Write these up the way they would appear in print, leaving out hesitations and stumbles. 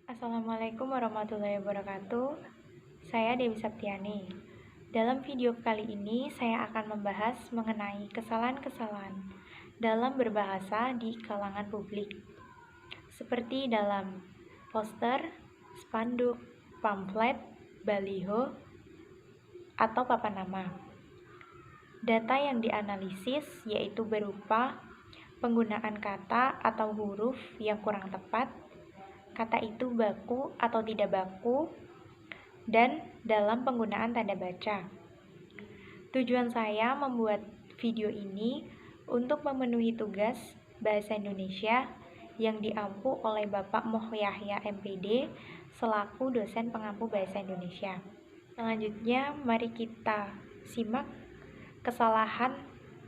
Assalamualaikum warahmatullahi wabarakatuh. Saya Dewi Septiani. Dalam video kali ini, saya akan membahas mengenai kesalahan-kesalahan dalam berbahasa di kalangan publik, seperti dalam poster, spanduk, pamflet, baliho, atau papan nama. Data yang dianalisis yaitu berupa penggunaan kata atau huruf yang kurang tepat, kata itu baku atau tidak baku, dan dalam penggunaan tanda baca. Tujuan saya membuat video ini untuk memenuhi tugas Bahasa Indonesia yang diampu oleh Bapak Moh Yahya MPD selaku dosen pengampu Bahasa Indonesia. Selanjutnya, mari kita simak kesalahan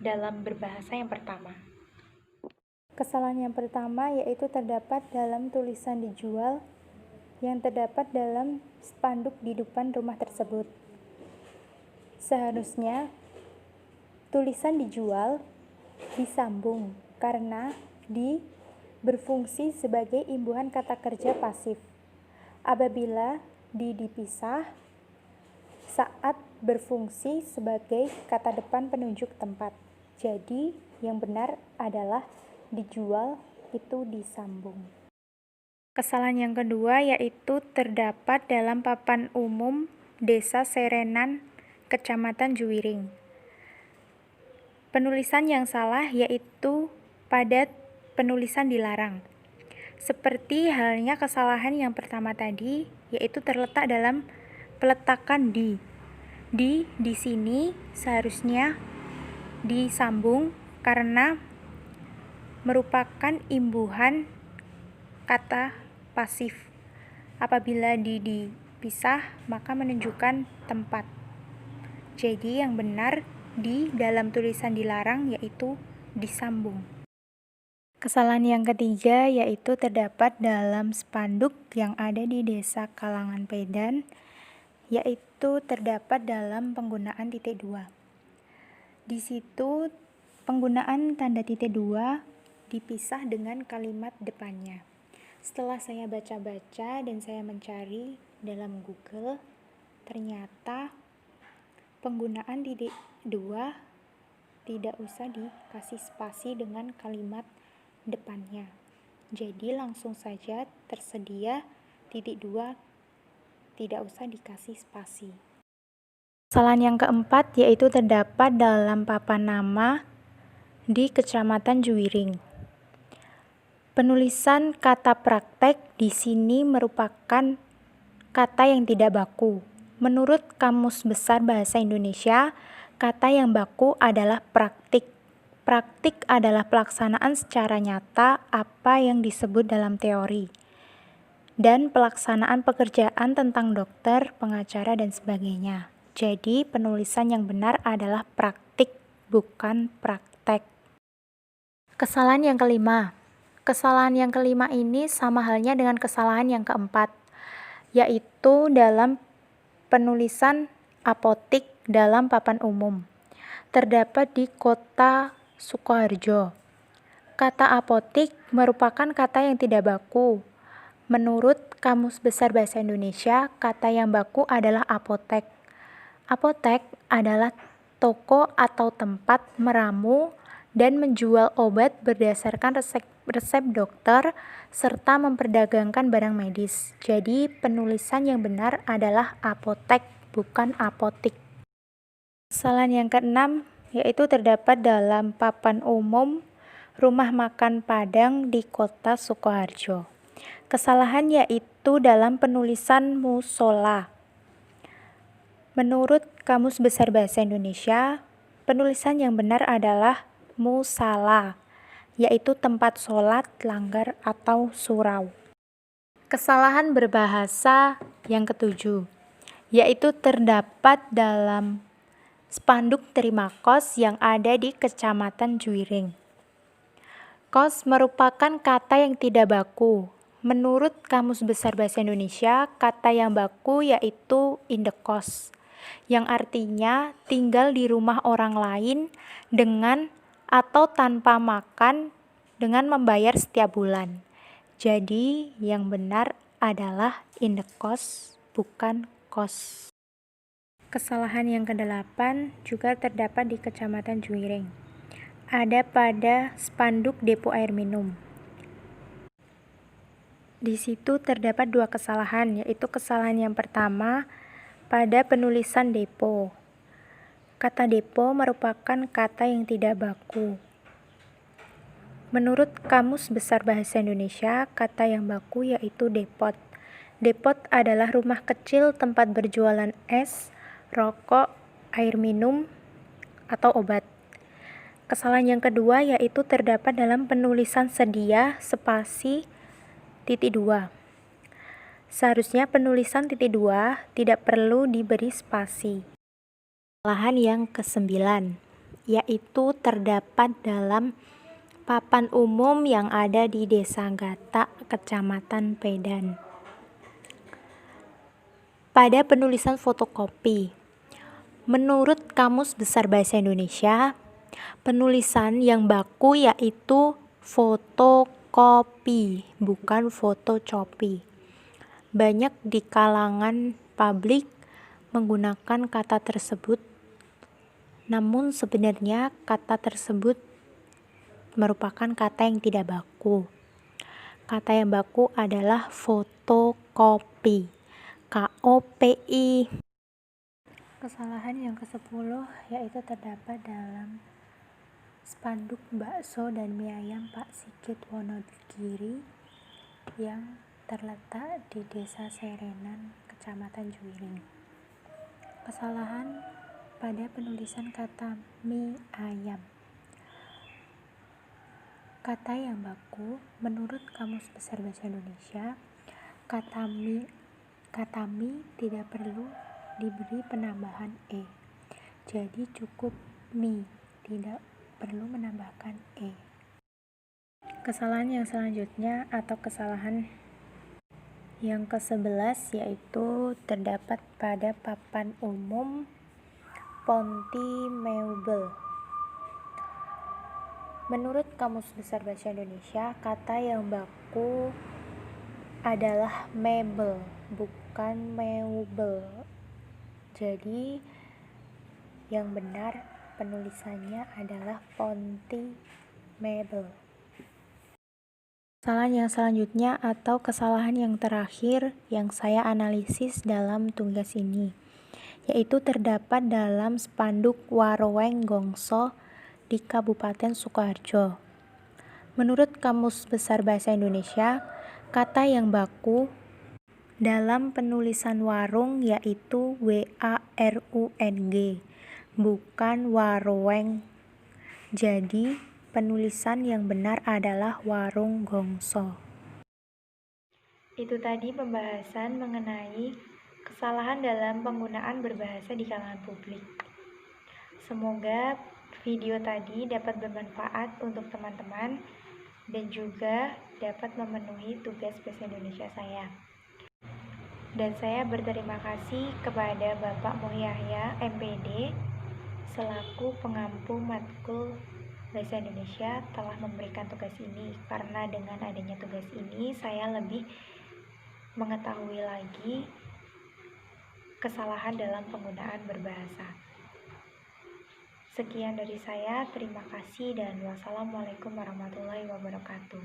dalam berbahasa yang pertama. Kesalahan yang pertama yaitu terdapat dalam tulisan dijual yang terdapat dalam spanduk di depan rumah tersebut. Seharusnya tulisan dijual disambung karena di berfungsi sebagai imbuhan kata kerja pasif. Apabila di dipisah saat berfungsi sebagai kata depan penunjuk tempat. Jadi yang benar adalah dijual itu disambung. Kesalahan yang kedua yaitu terdapat dalam papan umum Desa Serenan, Kecamatan Juwiring. Penulisan yang salah yaitu pada penulisan dilarang. Seperti halnya kesalahan yang pertama tadi, yaitu terletak dalam peletakan di. Di sini seharusnya disambung karena merupakan imbuhan kata pasif. Apabila dipisah, maka menunjukkan tempat. Jadi yang benar di dalam tulisan dilarang yaitu disambung. Kesalahan yang ketiga yaitu terdapat dalam spanduk yang ada di Desa Kalangan Pedan, yaitu terdapat dalam penggunaan titik dua. Di situ penggunaan tanda titik dua dipisah dengan kalimat depannya. Setelah saya baca-baca dan saya mencari dalam Google, ternyata penggunaan titik dua tidak usah dikasih spasi dengan kalimat depannya. Jadi langsung saja tersedia titik dua, tidak usah dikasih spasi. Kesalahan yang keempat yaitu terdapat dalam papan nama di Kecamatan Juwiring. Penulisan kata praktek di sini merupakan kata yang tidak baku. Menurut Kamus Besar Bahasa Indonesia, kata yang baku adalah praktik. Praktik adalah pelaksanaan secara nyata apa yang disebut dalam teori dan pelaksanaan pekerjaan tentang dokter, pengacara, dan sebagainya. Jadi, penulisan yang benar adalah praktik, bukan praktek. Kesalahan yang kelima. Kesalahan yang kelima ini sama halnya dengan kesalahan yang keempat, yaitu dalam penulisan apotik dalam papan umum. Terdapat di Kota Sukoharjo. Kata apotik merupakan kata yang tidak baku. Menurut Kamus Besar Bahasa Indonesia, kata yang baku adalah apotek. Apotek adalah toko atau tempat meramu dan menjual obat berdasarkan resep dokter serta memperdagangkan barang medis. Jadi penulisan yang benar adalah apotek, bukan apotik. Kesalahan yang keenam yaitu terdapat dalam papan umum Rumah Makan Padang di Kota Sukoharjo. Kesalahan yaitu dalam penulisan musola. Menurut Kamus Besar Bahasa Indonesia, penulisan yang benar adalah musala, yaitu tempat sholat, langgar, atau surau. Kesalahan berbahasa yang ketujuh, yaitu terdapat dalam spanduk terima kos yang ada di Kecamatan Juwiring. Kos merupakan kata yang tidak baku. Menurut Kamus Besar Bahasa Indonesia, kata yang baku yaitu indekos, yang artinya tinggal di rumah orang lain dengan atau tanpa makan dengan membayar setiap bulan. Jadi yang benar adalah indekos, bukan kos. Kesalahan yang kedelapan juga terdapat di Kecamatan Juwiring. Ada pada spanduk depo air minum. Di situ terdapat dua kesalahan, yaitu kesalahan yang pertama pada penulisan depo. Kata depo merupakan kata yang tidak baku. Menurut Kamus Besar Bahasa Indonesia, kata yang baku yaitu depot. Depot adalah rumah kecil tempat berjualan es, rokok, air minum, atau obat. Kesalahan yang kedua yaitu terdapat dalam penulisan sedia spasi titik 2. Seharusnya penulisan titik 2 tidak perlu diberi spasi. Kesalahan yang ke-9 yaitu terdapat dalam papan umum yang ada di Desa Gata, Kecamatan Pedan. Pada penulisan fotokopi, menurut Kamus Besar Bahasa Indonesia, penulisan yang baku yaitu fotokopi, bukan fotocopi. Banyak di kalangan publik menggunakan kata tersebut, namun sebenarnya kata tersebut merupakan kata yang tidak baku. Kata yang baku adalah fotokopi, KOPI. Kesalahan yang ke-10 yaitu terdapat dalam spanduk bakso dan mie ayam Pak Sigit Wonogiri yang terletak di Desa Serenan, Kecamatan Juwiring. Kesalahan pada penulisan kata mie ayam. Kata yang baku menurut Kamus Besar Bahasa Indonesia, kata mie tidak perlu diberi penambahan e. Jadi cukup mie, tidak perlu menambahkan e. Kesalahan yang selanjutnya atau kesalahan yang ke-11 yaitu terdapat pada papan umum Ponti Meuble. Menurut Kamus Besar Bahasa Indonesia, kata yang baku adalah mebel, bukan meuble. Jadi yang benar penulisannya adalah Ponti Meuble. Kesalahan yang selanjutnya atau kesalahan yang terakhir yang saya analisis dalam tugas ini, yaitu terdapat dalam spanduk Waroweng Gongso di Kabupaten Sukoharjo. Menurut Kamus Besar Bahasa Indonesia, kata yang baku dalam penulisan warung yaitu WARUNG, bukan waroweng. Jadi penulisan yang benar adalah warung gongso. Itu tadi pembahasan mengenai kesalahan dalam penggunaan berbahasa di kalangan publik. Semoga video tadi dapat bermanfaat untuk teman-teman dan juga dapat memenuhi tugas bahasa Indonesia saya. Dan saya berterima kasih kepada Bapak Muhyahya MPD selaku pengampu matkul Bahasa Indonesia telah memberikan tugas ini, karena dengan adanya tugas ini saya lebih mengetahui lagi kesalahan dalam penggunaan berbahasa. Sekian dari saya, terima kasih dan wassalamualaikum warahmatullahi wabarakatuh.